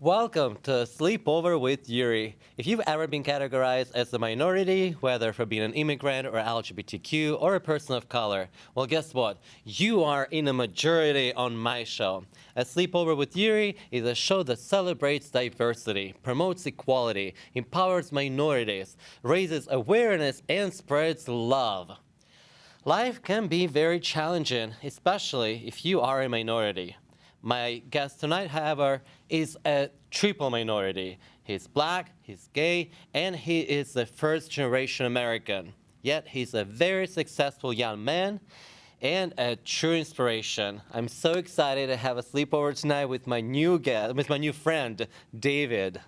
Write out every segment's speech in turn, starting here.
Welcome to Sleepover with Yuri. If you've ever been categorized as a minority, whether for being an immigrant or LGBTQ or a person of color, well, guess what? You are in a majority on my show. A Sleepover with Yuri is a show that celebrates diversity, promotes equality, empowers minorities, raises awareness, and spreads love. Life can be very challenging, especially if you are a minority. My guest tonight, however, is a triple minority. He's black, he's gay, and he is a first generation American. Yet he's a very successful young man and a true inspiration. I'm so excited to have a sleepover tonight with my new guest, with my new friend, David.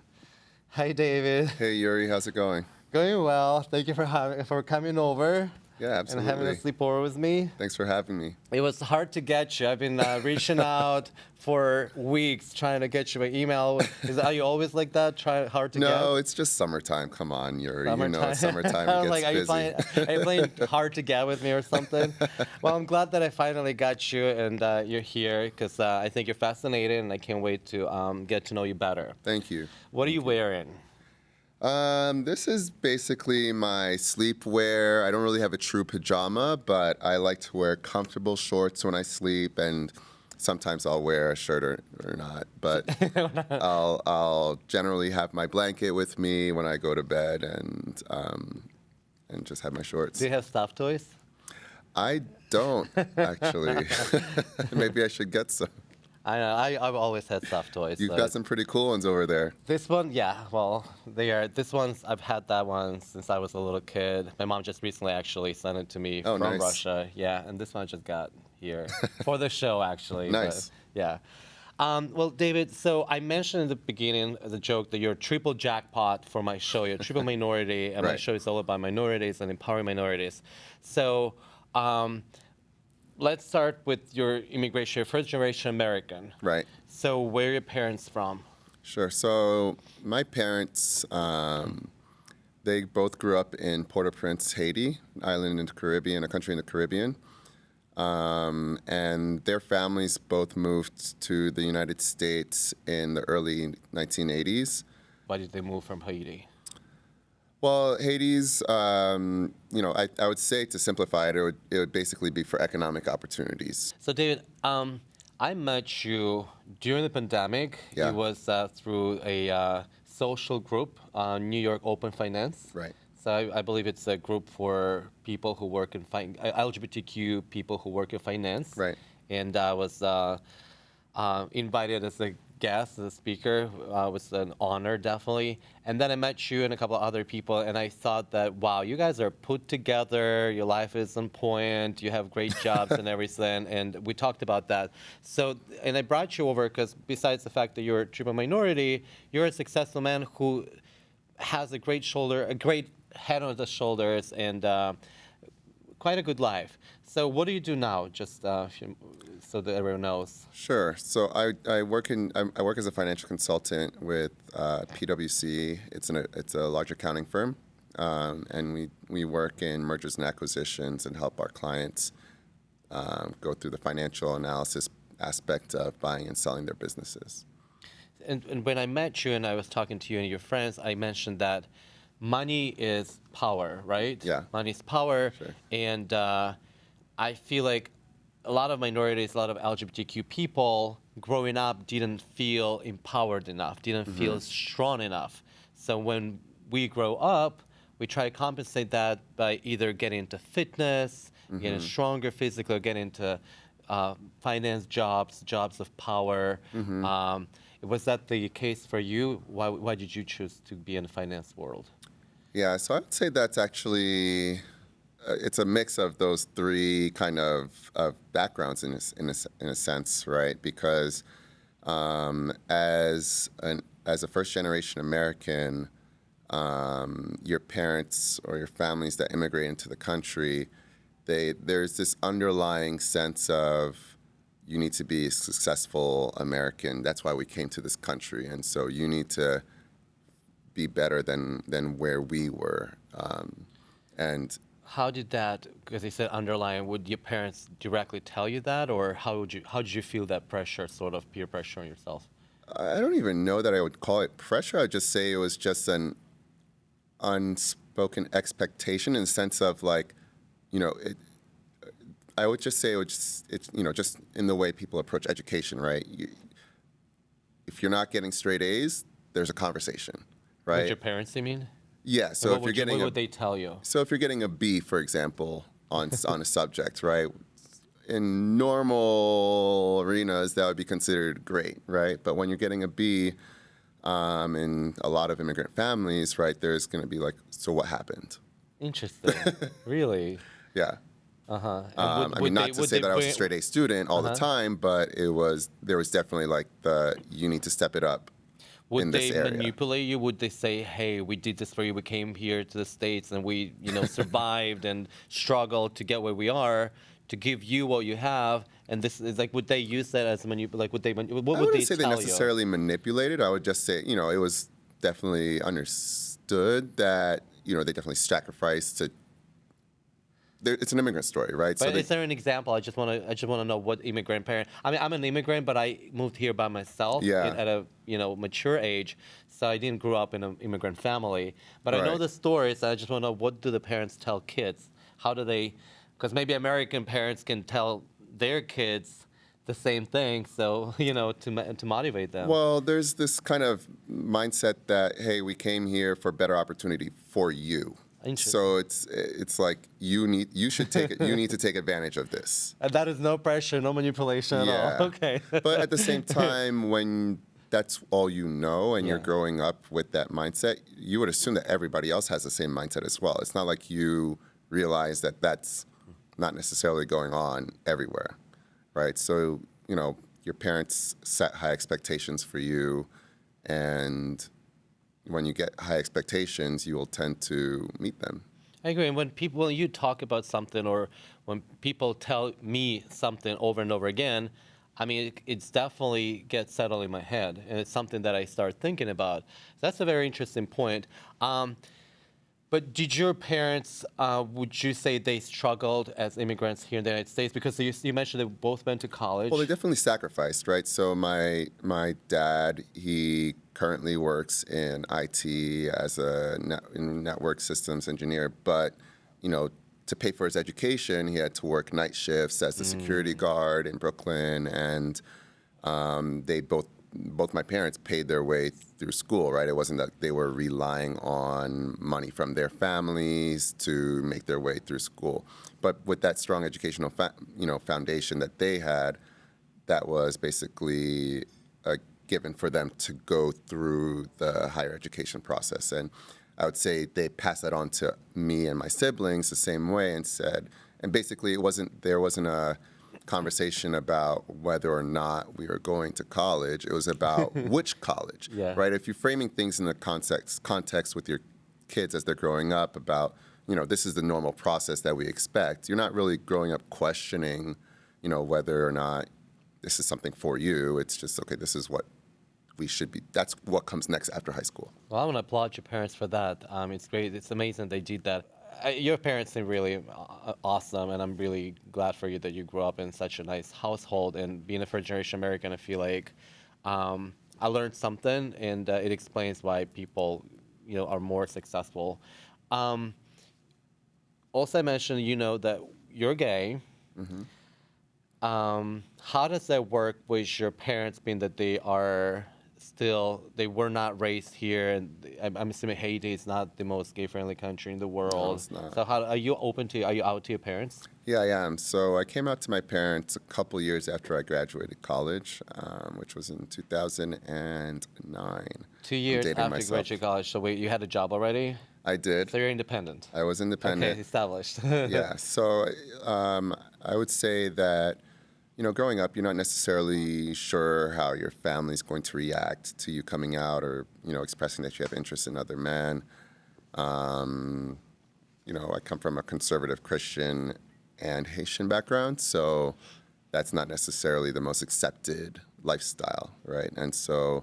Hi, David. Hey Yuri, how's it going? Going well. Thank you for coming over. Yeah, absolutely. And having a sleepover with me. Thanks for having me. It was hard to get you. I've been reaching out for weeks trying to get you by email. Are you always like that? Hard to get? No, it's just summertime. Come on, Yuri. You know, it's summertime. I It was gets like, are you playing hard to get with me or something? Well, I'm glad that I finally got you and you're here because I think you're fascinating and I can't wait to get to know you better. Thank you. What are you wearing? This is basically my sleepwear. I don't really have a true pajama, but I like to wear comfortable shorts when I sleep, and sometimes I'll wear a shirt or not. But I'll generally have my blanket with me when I go to bed, and just have my shorts. Do you have stuffed toys? I don't actually. Maybe I should get some. I know. I've always had stuffed toys. You've so got some pretty cool ones over there. This one, yeah, well, they are. This one's, I've had that one since I was a little kid. My mom just recently actually sent it to me from nice. Russia. Yeah, and this one I just got here for the show, actually. Nice. But, yeah. Well, David, so I mentioned in the beginning the joke that you're triple jackpot for my show. You're triple minority, and my Right. show is all about minorities and empowering minorities. So, let's start with your immigration, your first generation American. Right. So where are your parents from? Sure. So my parents, they both grew up in Port-au-Prince, Haiti, an island in the Caribbean, a country in the Caribbean. And their families both moved to the United States in the early 1980s. Why did they move from Haiti? Well, Haiti's, I would say to simplify it, it would basically be for economic opportunities. So David, I met you during the pandemic. Yeah. It was through a social group, New York Open Finance. Right. So I believe it's a group for people who work in LGBTQ people who work in finance. Right. And I was invited as a guest, as a speaker. It was an honor, definitely. And then I met you and a couple of other people, and I thought that, wow, you guys are put together. Your life is on point. You have great jobs and everything. And we talked about that. So, and I brought you over because besides the fact that you're a triple minority, you're a successful man who has a great head on the shoulders, and quite a good life. So what do you do now? Just so that everyone knows. Sure. So I work as a financial consultant with PwC. It's a large accounting firm, and we work in mergers and acquisitions and help our clients go through the financial analysis aspect of buying and selling their businesses. And when I met you and I was talking to you and your friends, I mentioned that money is power, right? Yeah. Money is power. Sure. And I feel like a lot of minorities, a lot of LGBTQ people growing up didn't feel empowered enough, didn't feel strong enough. So when we grow up, we try to compensate that by either getting into fitness, getting stronger physically, or getting into finance jobs of power. Was that the case for you? Why did you choose to be in the finance world? Yeah, so I would say that's actually it's a mix of those three kind of backgrounds in a sense, right? Because as a first generation American, your parents or your families that immigrate into the country, there's this underlying sense of you need to be a successful American. That's why we came to this country, and so you need to be better than where we were. And how did that? Because they said underlying. Would your parents directly tell you that, or how did you feel that pressure, sort of peer pressure on yourself? I don't even know that I would call it pressure. I'd just say it was just an unspoken expectation in the sense of like, it, I would just say it's just in the way people approach education, right? If you're not getting straight A's, there's a conversation, right? With your parents, you mean? Yeah. So What if you're getting what would they tell you? so if you're getting a B, for example, on a subject, right? In normal arenas, that would be considered great, right? But when you're getting a B, in a lot of immigrant families, right, there's going to be like, so what happened? Interesting. Really? Yeah. Uh-huh. I mean, not to say that I was a straight A student all the time, but there was definitely like you need to step it up in Would this they area. manipulate you? Would they say, "Hey, we did this for you. We came here to the States and we, survived and struggled to get where we are to give you what you have." And this is like, would they use that as like, would they? What I would they wouldn't say they tell necessarily manipulated. I would just say, it was definitely understood that, they definitely sacrificed to. It's an immigrant story, right? But is there an example? I just want to know what immigrant parent. I mean, I'm an immigrant, but I moved here by myself Yeah. at a mature age, so I didn't grow up in an immigrant family. But I know Right. the stories. And I just want to know, what do the parents tell kids? How do they? Because maybe American parents can tell their kids the same thing, so to motivate them. Well, there's this kind of mindset that, hey, we came here for better opportunity for you. Interesting. So it's like you need to take advantage of this. And that is no pressure, no manipulation at all. Yeah. Okay. But at the same time, when that's all you know and you're Yeah. growing up with that mindset, you would assume that everybody else has the same mindset as well. It's not like you realize that that's not necessarily going on everywhere, right? So, your parents set high expectations for you, and when you get high expectations, you will tend to meet them. I agree. And when you talk about something, or when people tell me something over and over again, I mean, it's definitely gets settled in my head, and it's something that I start thinking about. That's a very interesting point. But did your parents, would you say they struggled as immigrants here in the United States? Because you mentioned they both went to college. Well, they definitely sacrificed, right? So my dad, he currently works in IT as a network systems engineer, but to pay for his education, he had to work night shifts as a security guard in Brooklyn, and they both my parents paid their way through school, right? It wasn't that they were relying on money from their families to make their way through school. But with that strong educational foundation that they had, that was basically a given for them to go through the higher education process. And I would say they passed that on to me and my siblings the same way, and basically there wasn't a conversation about whether or not we were going to college. It was about which college, Yeah. right? If you're framing things in the context with your kids as they're growing up about, this is the normal process that we expect, you're not really growing up questioning, whether or not this is something for you. It's just, okay, this is what we should be. That's what comes next after high school. Well, I want to applaud your parents for that. It's great. It's amazing they did that. Your parents seem really awesome, and I'm really glad for you that you grew up in such a nice household. And being a first-generation American, I feel like I learned something, and it explains why people, are more successful. Also, I mentioned, that you're gay. Mm-hmm. How does that work with your parents, being that they were not raised here, and I'm assuming Haiti is not the most gay-friendly country in the world. No, it's not. So are you out to your parents? Yeah, I am. So I came out to my parents a couple years after I graduated college, which was in 2009. 2 years dating after you myself. graduated college. So wait, you had a job already? I did. So you're independent. I was independent. Okay, established. Yeah. So I would say that, growing up, you're not necessarily sure how your family's going to react to you coming out or, expressing that you have interest in other men. I come from a conservative Christian and Haitian background, so that's not necessarily the most accepted lifestyle, right? And so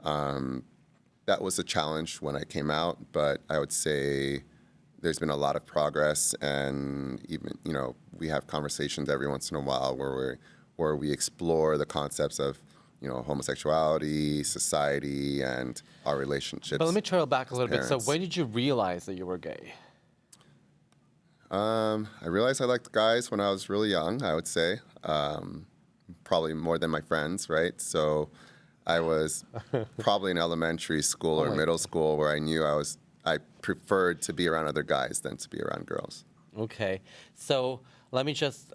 that was a challenge when I came out, but I would say there's been a lot of progress, and even, we have conversations every once in a while where we explore the concepts of, homosexuality, society, and our relationships. But let me trail back a little bit. So parents. when did you realize that you were gay? I realized I liked guys when I was really young, I would say. Probably more than my friends, right? So I was probably in elementary school or middle school where I knew I preferred to be around other guys than to be around girls. Okay. So let me just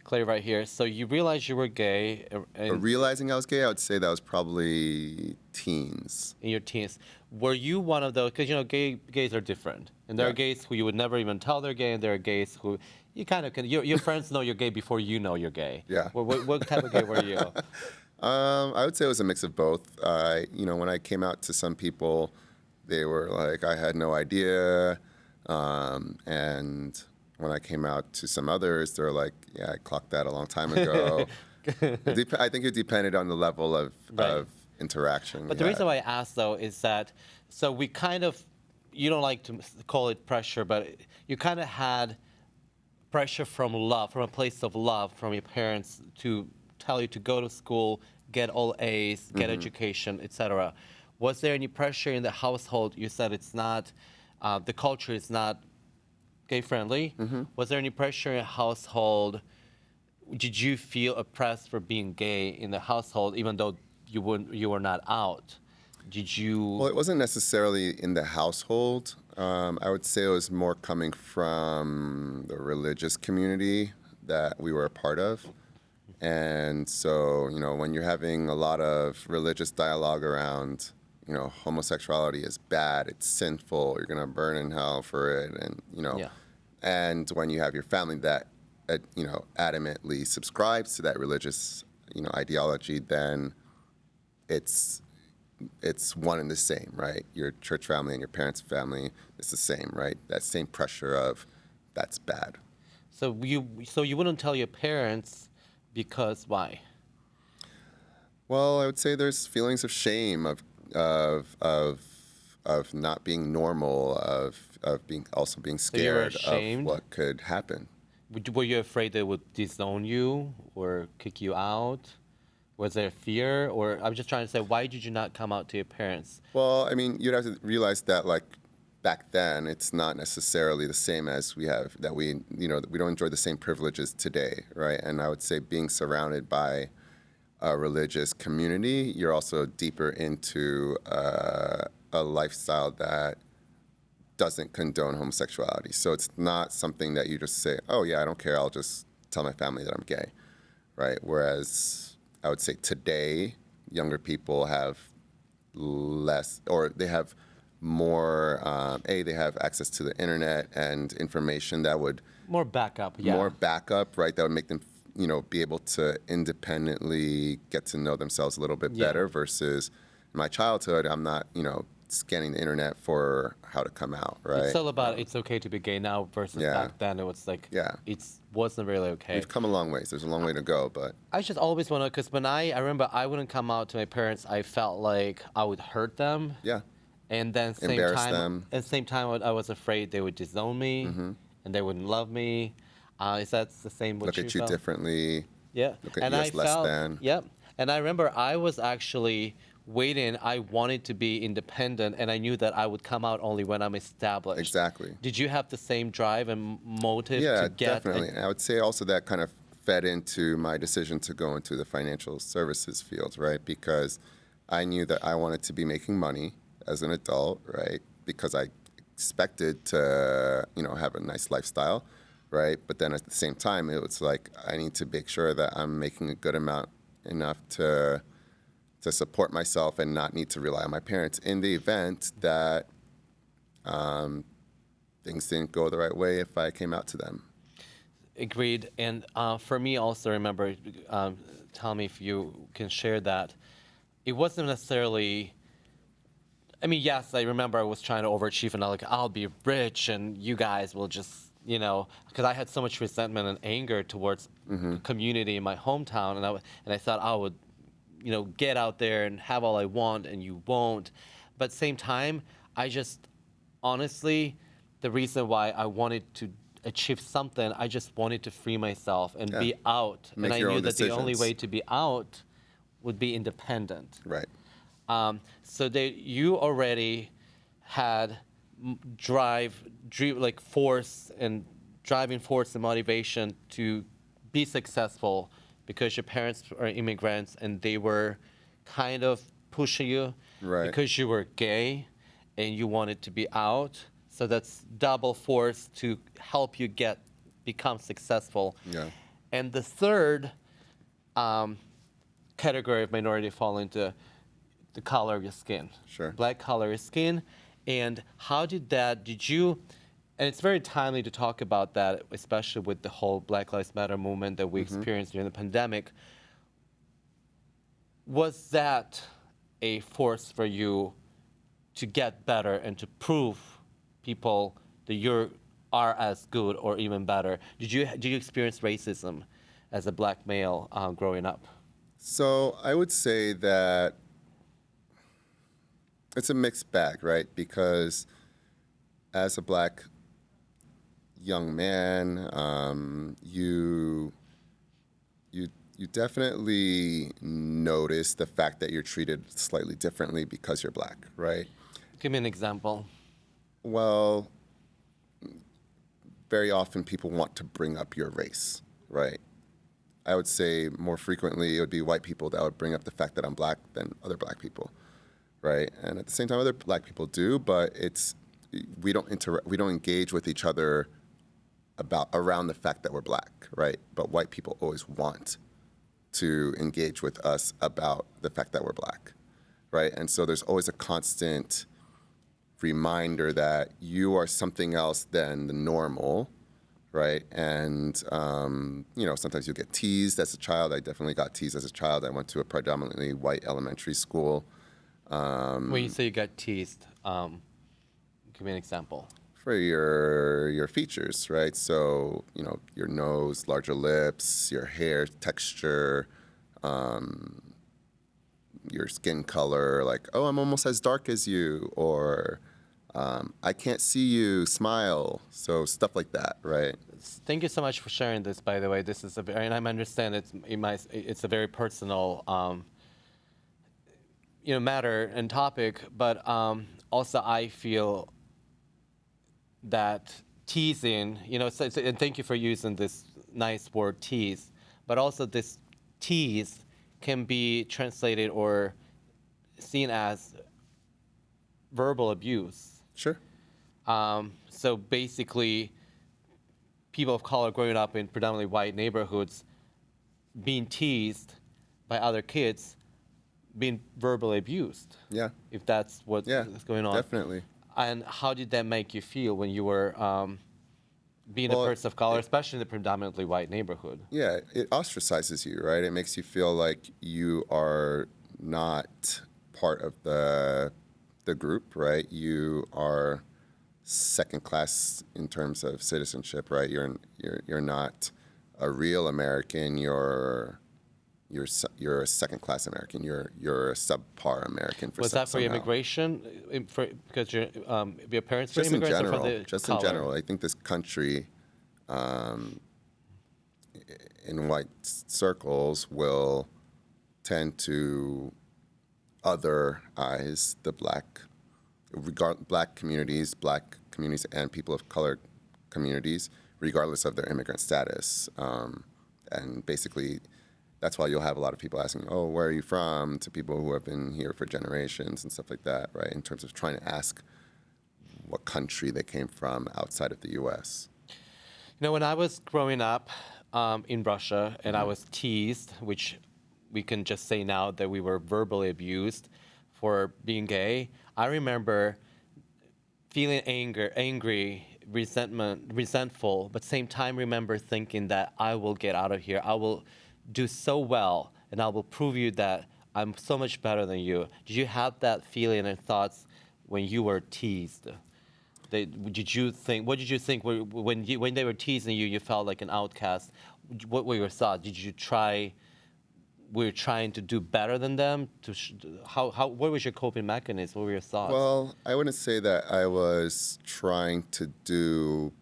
clarify here. So you realized you were gay But realizing I was gay, I would say that was probably teens. in your teens. Were you one of those? Because gays are different, and there are Yeah. gays who you would never even tell they're gay, and there are gays who you kind of can. Your friends know you're gay before you know you're gay. Yeah. What type of gay were you? I would say it was a mix of both. When I came out to some people, they were like, I had no idea. And when I came out to some others, they're like, yeah, I clocked that a long time ago. I think it depended on the level of interaction. But the reason why I asked though is that so we kind of you don't like to call it pressure, but you kind of had pressure from love, from a place of love from your parents to tell you to go to school, get all A's, get education, etc. Was there any pressure in the household? You said it's not, the culture is not gay friendly. Was there any pressure in the household? Did you feel oppressed for being gay in the household, even though you were not out? Did you? Well, it wasn't necessarily in the household. I would say it was more coming from the religious community that we were a part of. And so, when you're having a lot of religious dialogue around, homosexuality is bad, it's sinful, you're going to burn in hell for it. And, Yeah. and when you have your family that, adamantly subscribes to that religious, ideology, then it's one and the same, right? Your church family and your parents' family is the same, right? That same pressure of that's bad. So you wouldn't tell your parents because why? Well, I would say there's feelings of shame of not being normal, of being you were scared of ashamed? what could happen. Were you afraid they would disown you or kick you out? Was there fear? Or I'm just trying to say, why did you not come out to your parents? Well, I mean, you'd have to realize that back then, it's not necessarily the same as we have that we don't enjoy the same privileges today, right? And I would say being surrounded by a religious community, you're also deeper into a lifestyle that doesn't condone homosexuality. So it's not something that you just say, oh yeah, I don't care, I'll just tell my family that I'm gay, right? Whereas I would say today, younger people have less, or they have more, they have access to the internet and information that would More backup, yeah. more backup, right? That would make them, be able to independently get to know themselves a little bit Yeah. better versus in my childhood, I'm not, scanning the internet for how to come out, right? It's all about it's okay to be gay now versus Yeah. back then. It was like, Yeah. it wasn't really okay. We've come a long ways. There's a long way to go, but I just always want to, because when I remember I wouldn't come out to my parents, I felt like I would hurt them. yeah. And then same Embarrass time, them. at the same time, I was afraid they would disown me and they wouldn't love me. Is that the same what Look you at you felt? differently. Yeah. Look at and you I as less felt, than. Yep. And I remember I was actually waiting. I wanted to be independent, and I knew that I would come out only when I'm established. Exactly. Did you have the same drive and motive Yeah, to get? definitely. And I would say also that kind of fed into my decision to go into the financial services field, right? Because I knew that I wanted to be making money as an adult, right? Because I expected to, have a nice lifestyle, right? But then at the same time, it was like I need to make sure that I'm making a good amount enough to support myself and not need to rely on my parents in the event that things didn't go the right way if I came out to them. Agreed. And for me, also remember, tell me if you can share that. It wasn't necessarily. I mean, yes, I remember I was trying to overachieve, and I'll be rich, and you guys will just, because I had so much resentment and anger towards the community in my hometown, and I thought I would, get out there and have all I want, and you won't. But same time, I just, honestly, the reason why I wanted to achieve something, I just wanted to free myself and be out. Make and I your knew own that the only decisions. way to be out would be independent. Right. So you already had like force and driving force and motivation to be successful because your parents are immigrants and they were kind of pushing you Right. because you were gay and you wanted to be out. So that's double force to help you become successful. Yeah. And the third category of minority fall into the color of your skin. Sure. Black color of your skin. And how did you, and it's very timely to talk about that, especially with the whole Black Lives Matter movement that we experienced during the pandemic. Was that a force for you to get better and to prove people that you are as good or even better? Did you experience racism as a black male growing up? So I would say that it's a mixed bag, right? Because as a black young man, you definitely notice the fact that you're treated slightly differently because you're black, right? Give me an example. Well, very often people want to bring up your race, right? I would say more frequently it would be white people that would bring up the fact that I'm black than other black people, right? And at the same time, other black people do, but we don't engage with each other around the fact that we're black, right? But white people always want to engage with us about the fact that we're black, right? And so there's always a constant reminder that you are something else than the normal, right? And, sometimes you get teased as a child. I definitely got teased as a child. I went to a predominantly white elementary school. When you say you got teased, give me an example. For your features, right? So, your nose, larger lips, your hair texture, your skin color, like, oh, I'm almost as dark as you, or I can't see you, smile. So stuff like that, right? Thank you so much for sharing this, by the way. This is and I understand it's a very personal matter and topic, but also I feel that teasing, and thank you for using this nice word tease, but also this tease can be translated or seen as verbal abuse. Sure. So basically, people of color growing up in predominantly white neighborhoods being teased by other kids, being verbally abused. Yeah. If that's what's going on. Definitely. And how did that make you feel when you were being a person of color, especially in a predominantly white neighborhood? Yeah, it ostracizes you, right? It makes you feel like you are not part of the group, right? You are second class in terms of citizenship, right? You're not a real American. You're a second class American. You're a subpar American. Was that for immigration? Because your parents were just in immigrants, general, or for the just color? in general. I think this country, in white circles, will tend to otherize the black communities and people of color communities, regardless of their immigrant status. And basically, that's why you'll have a lot of people asking, oh, where are you from, to people who have been here for generations and stuff like that, right? In terms of trying to ask what country they came from outside of the U.S. When I was growing up in Russia and I was teased, which we can just say now that we were verbally abused for being gay, I remember feeling angry, resentful, but same time remember thinking that I will get out of here. I will do so well, and I will prove you that I'm so much better than you. Did you have that feeling and thoughts when you were teased? What did you think when they were teasing you? You felt like an outcast. What were your thoughts? Were you trying to do better than them? What was your coping mechanism? What were your thoughts? Well, I wouldn't say that I was trying to do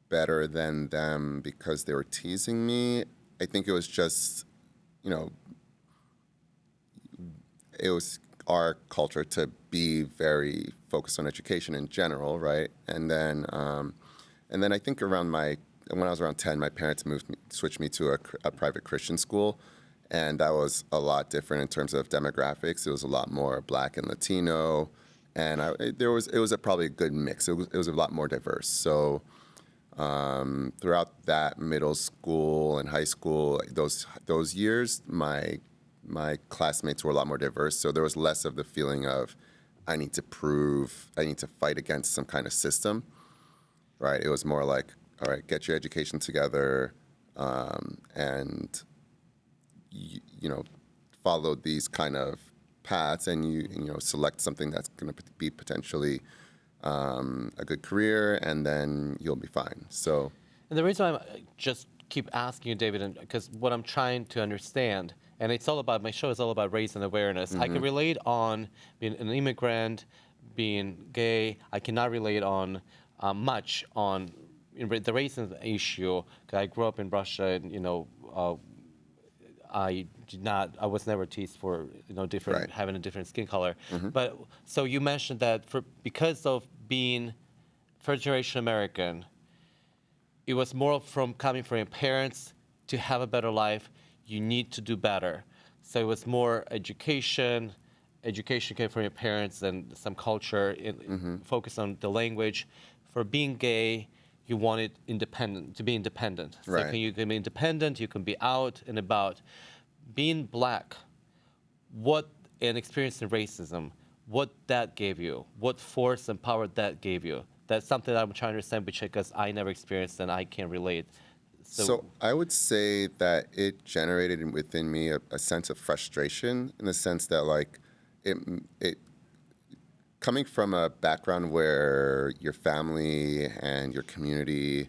better than them because they were teasing me. I think it was just, it was our culture to be very focused on education in general, right? And then I think when I was around 10, my parents switched me to a private Christian school, and that was a lot different in terms of demographics. It was a lot more Black and Latino, and it was probably a good mix. It was a lot more diverse. So throughout that middle school and high school, those years, my classmates were a lot more diverse. So there was less of the feeling of I need to fight against some kind of system, right? It was more like, all right, get your education together, and follow these kind of paths, and select something that's going to be potentially a good career, and then you'll be fine. So, And the reason why I just keep asking you, David, because what I'm trying to understand, and my show is all about race and awareness. I can relate on being an immigrant, being gay. I cannot relate on much on the racism issue. 'Cause I grew up in Russia, and I was never teased for different Right. having a different skin color. But so you mentioned that because of being first generation American, it was more from coming from your parents to have a better life. You need to do better. So it was more education. Education came from your parents and some culture, focus on the language. For being gay, you wanted to be independent. So Right. you can be independent, you can be out and about. Being Black, and experiencing racism, what that gave you, what force and power that gave you. That's something that I'm trying to understand because I never experienced and I can't relate. So I would say that it generated within me a sense of frustration, in the sense that like it coming from a background where your family and your community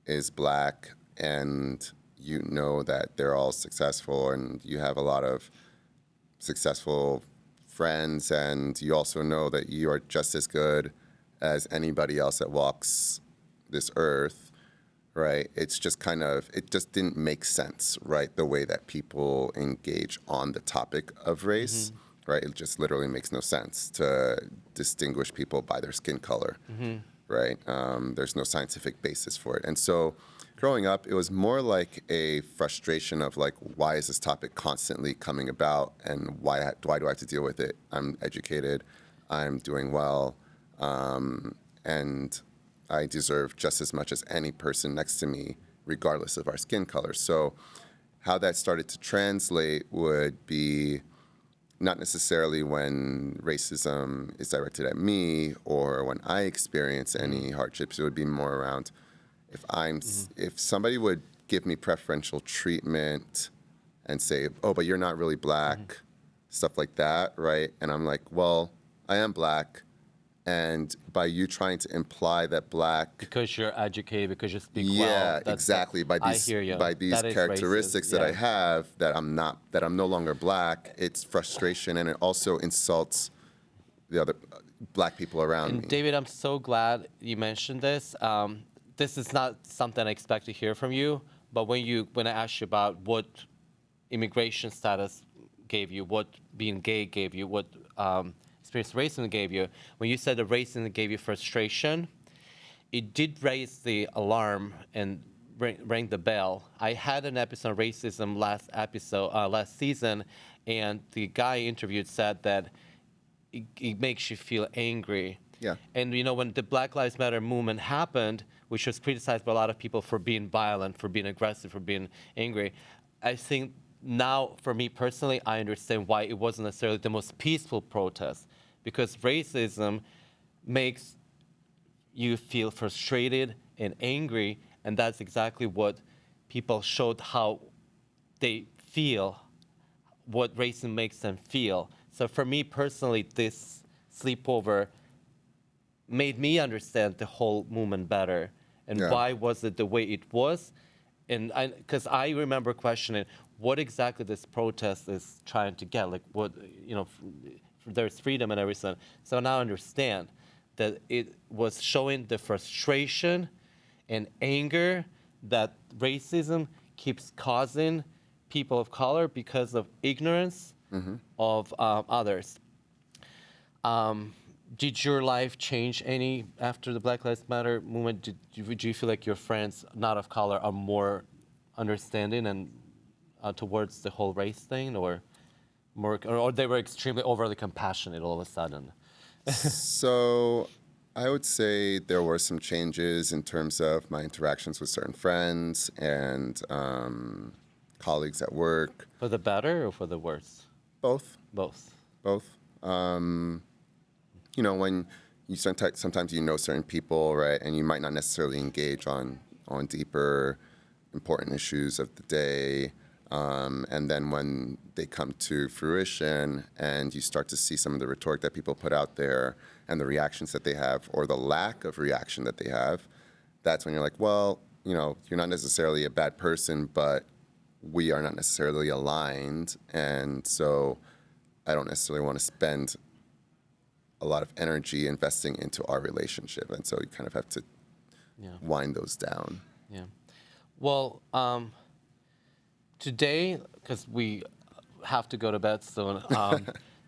is Black, and you know that they're all successful, and you have a lot of successful friends, and you also know that you are just as good as anybody else that walks this earth, right? It's just it just didn't make sense, right? The way that people engage on the topic of race, right? It just literally makes no sense to distinguish people by their skin color, right? There's no scientific basis for it. And so growing up, it was more like a frustration of like, why is this topic constantly coming about, and why do I have to deal with it? I'm educated, I'm doing well, and I deserve just as much as any person next to me, regardless of our skin color. So how that started to translate would be not necessarily when racism is directed at me or when I experience any hardships. It would be more around if somebody would give me preferential treatment and say, oh, but you're not really Black, stuff like that, right? And I'm like, well, I am Black. And by you trying to imply that Black, because you're educated, because you speak well. yeah, exactly. By I these hear you. by these That is characteristics racist, that I yeah. have, that I'm no longer Black, it's frustration, and it also insults the other Black people around me. David, I'm so glad you mentioned this. This is not something I expect to hear from you, but when I asked you about what immigration status gave you, what being gay gave you, what experience racism gave you, when you said the racism gave you frustration, it did raise the alarm and rang the bell. I had an episode on racism last season, and the guy interviewed said that it makes you feel angry. Yeah. And when the Black Lives Matter movement happened, which was criticized by a lot of people for being violent, for being aggressive, for being angry, I think now, for me personally, I understand why it wasn't necessarily the most peaceful protest, because racism makes you feel frustrated and angry, and that's exactly what people showed how they feel, what racism makes them feel. So for me personally, this sleepover made me understand the whole movement better, and Yeah. why was it the way it was. And because I remember questioning what exactly this protest is trying to get, like what, there's freedom and everything. So now I understand that it was showing the frustration and anger that racism keeps causing people of color because of ignorance of others. Did your life change any after the Black Lives Matter movement? Do you feel like your friends not of color are more understanding and towards the whole race thing, or more, or they were extremely overly compassionate all of a sudden? So I would say there were some changes in terms of my interactions with certain friends and colleagues at work. For the better or for the worse? Both. Both. Both. When you sometimes you know certain people, right, and you might not necessarily engage on deeper, important issues of the day. And then when they come to fruition and you start to see some of the rhetoric that people put out there and the reactions that they have or the lack of reaction that they have, that's when you're like, well, you're not necessarily a bad person, but we are not necessarily aligned. And so I don't necessarily want to spend a lot of energy investing into our relationship. And so you kind of have to wind those down. Yeah. Well, today, because we have to go to bed soon,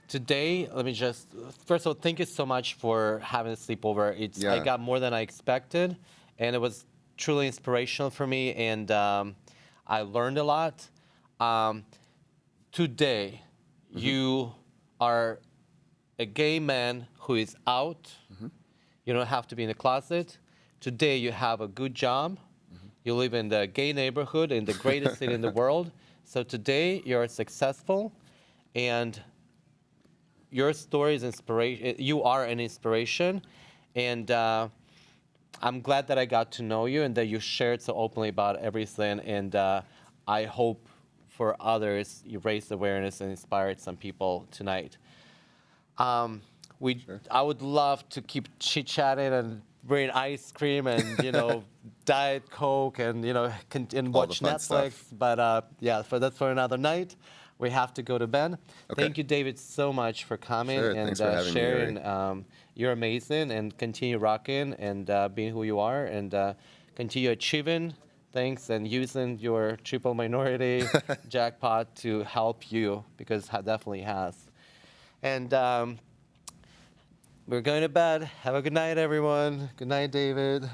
today, let me just, first of all, thank you so much for having a sleepover. I got more than I expected, and it was truly inspirational for me, and I learned a lot. Today, you are a gay man who is out. You don't have to be in the closet. Today, you have a good job. You live in the gay neighborhood in the greatest city in the world. So today, you're successful, and your story is inspiration. You are an inspiration, and I'm glad that I got to know you and that you shared so openly about everything. And I hope for others you raised awareness and inspired some people tonight. I would love to keep chit-chatting and bring ice cream and Diet Coke and and watch Netflix. Stuff. But that's for another night. We have to go to bed. Okay. Thank you, David, so much for coming and Thanks for having sharing. me, Yuri. You're amazing, and continue rocking and being who you are, and continue achieving things and using your triple minority jackpot to help you, because it definitely has. And we're going to bed. Have a good night, everyone. Good night, David.